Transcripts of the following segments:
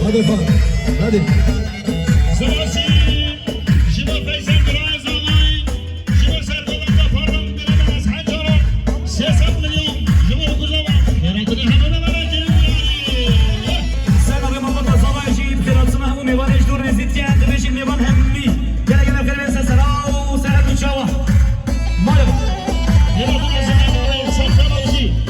Hadi efendim. Hadi. Sırası Jibo Feysen Duray Zamay Jibo Serkoğlu'nda parlament bilemez Hancara 80 milyon Jibo Kuzova Yaratını hemen hemen gelin yani Sen Muhammed Zamay Jib Kıratsına bu mevan eşdur nezitken Dıbeşin mevan hemmi Gereken efendim sesera Serhat Uçava Malum Yaratını hemen Serkan Avcı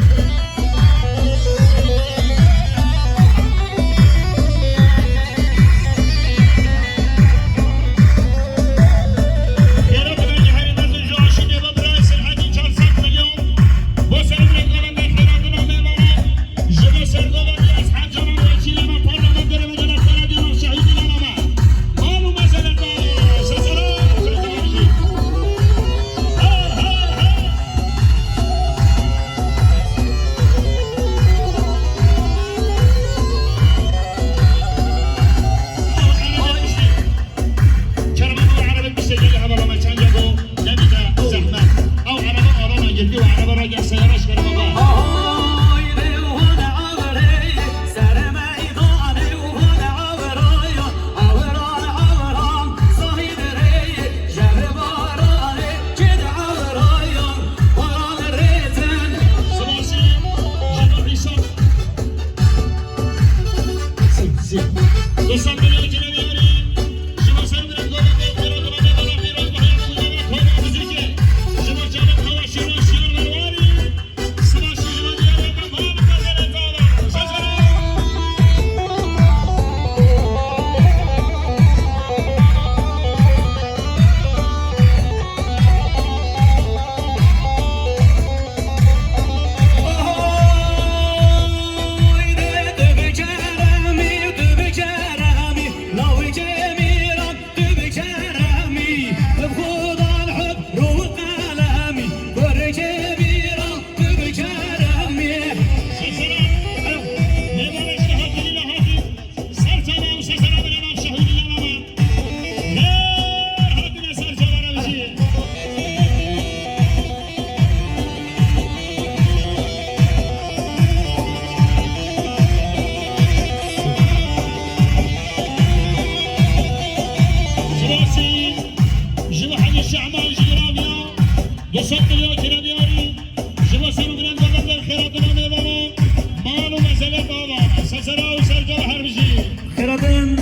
Kıratın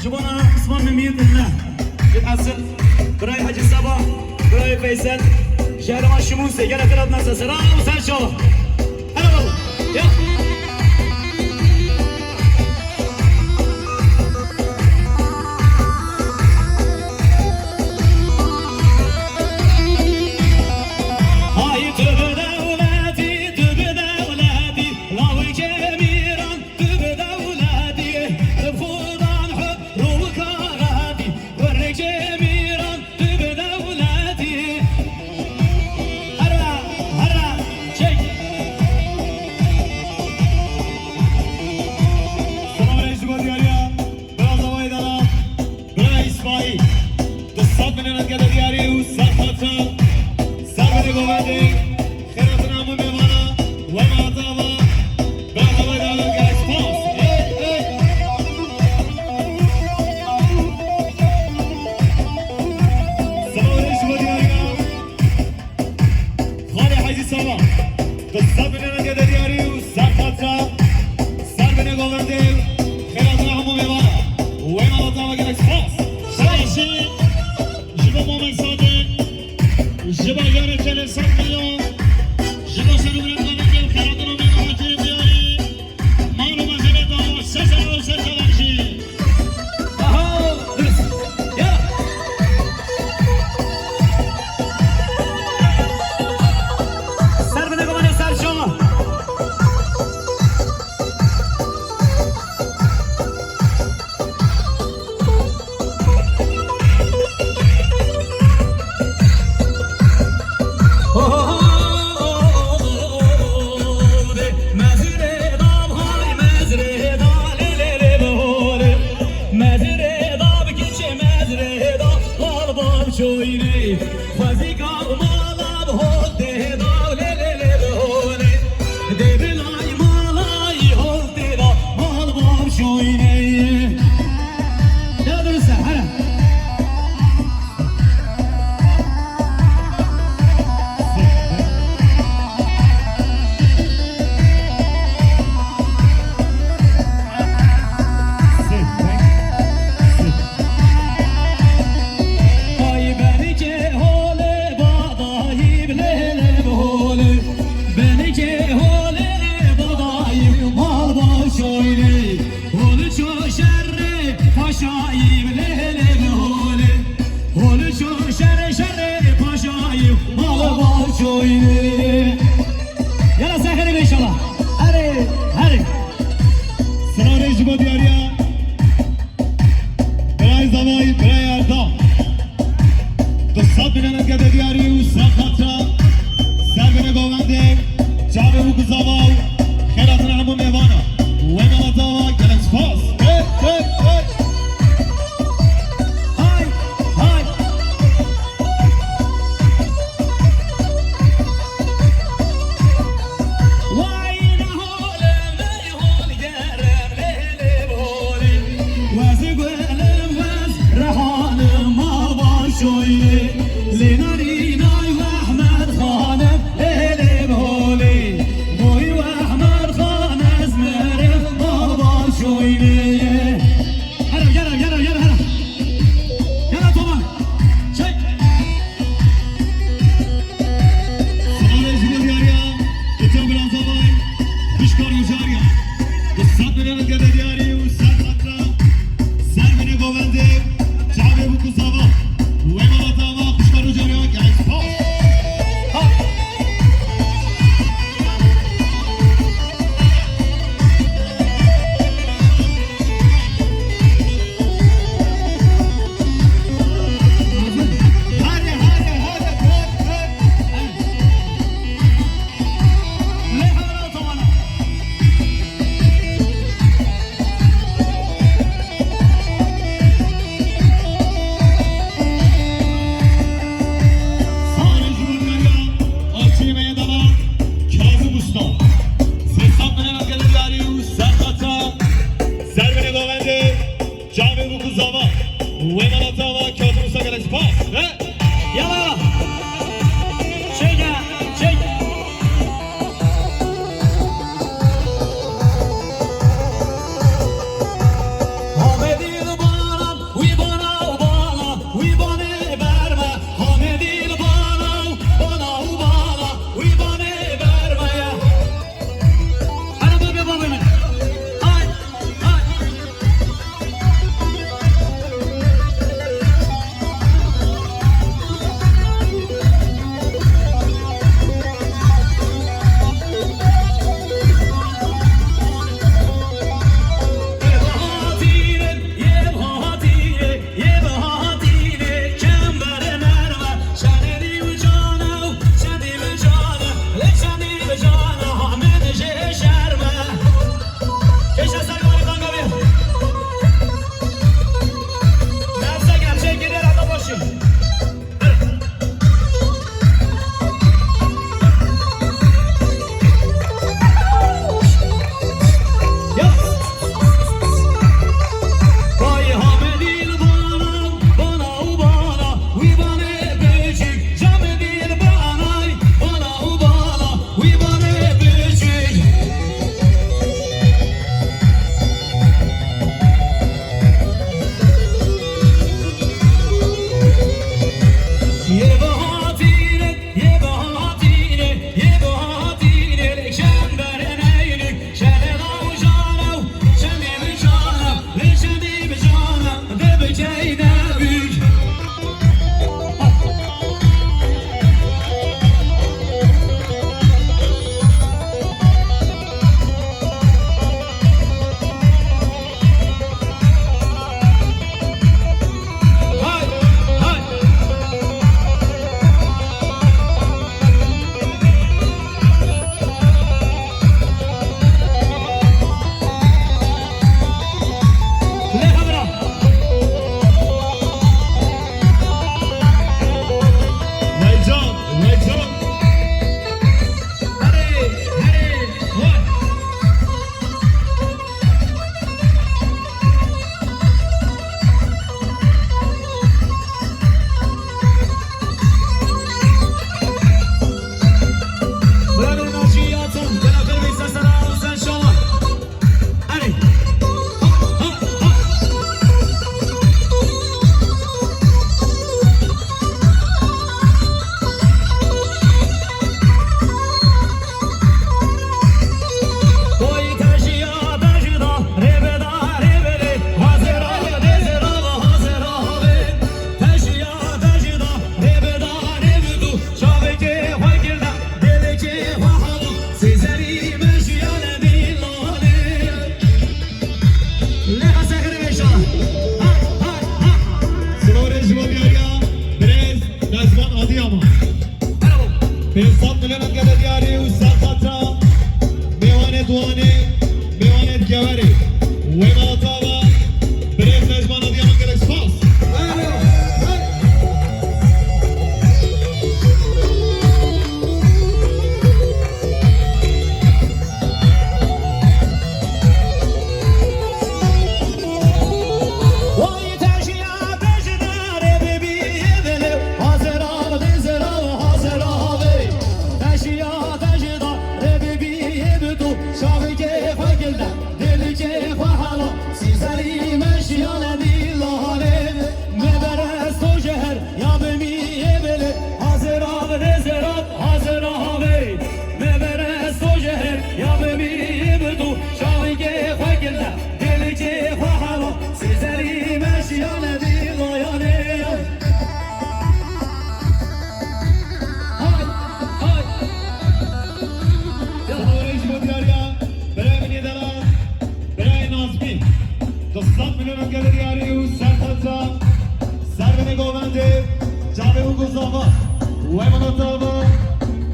Jibona Osman Mehmet İlna Asıl Burayı Hacı Sabah Burayı Feysel Şehriman Şimunse Gene Kıratın sesera Sen Şova Hadi bakalım Ya oynayı. Gel durursa hadi. Ay beni ke hole badayım lele hole. Beni ke hole badayım mal baş oynayı. Hole çok şerre paşayım lele hole. Hole çok şerre paşayım mal baş oynayı. Yala sakın inşallah. Hadi hadi. Sıra rejime diyor ya. Beray Zavay, Beray Erdal. Kısat bilenet gede diyor ya. Sakatra. Sergene Govendev. Cave Vuku Zavav. Kheratın Abu Mevana. Wemala Zavav. Galax Pass. Hey, hey, hey. Hay hay. Vay ne hole ne hole gerem lele hole. Vaz gölem vaz rahanım mal baş oyne. Lenarina ve Ahmet Khanım lele hole. Boy ve Ahmet Khan ezmerim mal baş oyne. Gel gel. Gel Toman. Çek. Sıra rejime diyor ya. Geçen Beray Zavay. Kışkar Yücer ya. Kısat bilenet gede diyor ya. Sakatra. Sergene Govendev. Cave Vuku Zavav. Wemala Zavav. Kışkar Yücer ya. Galax Pass. Hadi hadi hadi. Lehana Tomana. Sağ Cumhuriyya, Akçiyeme'ye dava, Kazım Usta. Sesat Menemen Galeri, Serkata, Servene Govendi, Cave Vuku Zava, Wemala Zava, Kazım Usta Galax Pass. Yala. Çek ya, çek. Hamedil bana, we bana, we bana verme. Hamedil bana, we bana verme ya. Hadi babam. Ay, ay. دوستان میلیون گلریاری و سرخطا سر گوونده جامعه و گزاوا و ایماناتاوا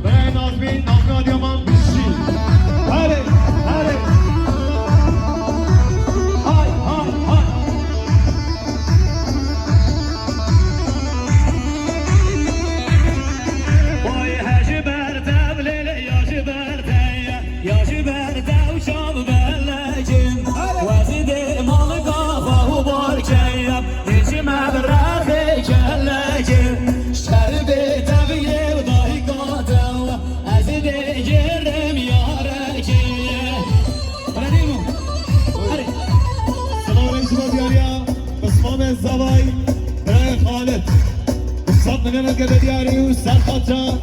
برای نازمین آدیامان بیشی هره هره های های های وای هجی برده لیلی یاجی برده یاجی برده و شام بلجیم وزیده مال قاقا و بارکیم هیچی مبرخی کلجیم شربی طبیه و دایی قادم ازیده گرم یارکیم ردیمو هری سلام رئیس دیاریا قسمام الزوای برای خالد دوستان میلیون گلریاری و سرخطا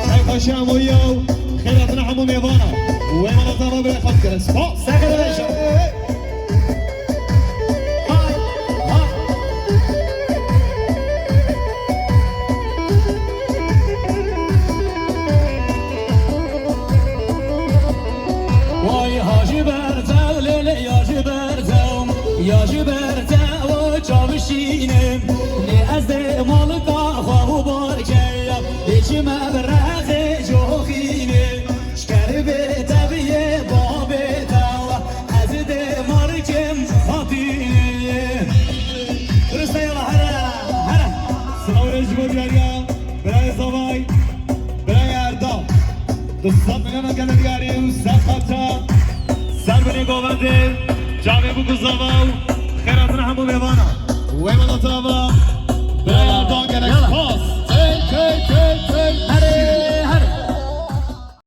خیلی همویو خیراتنا همو میوانا و ایماناتاوا برای خود گرست سکر بشم های های وای حاجی برده لیلی یاجی برده یاجی برده و چاوشینم نی از مال قاقا و بارکیم هیچی مبرخ جوخینم شکر به طبیه بابه تاوا از مارکم خاطینم درسته یالا هره هره سلام رئیس دیاریا برای زوای برای اردام دوستان میلیون گلریاری و سرخطا سر بنی گوونده جامعه بگو زاوا خیراتنا همو میوانا و ایماناتاوا برای اردام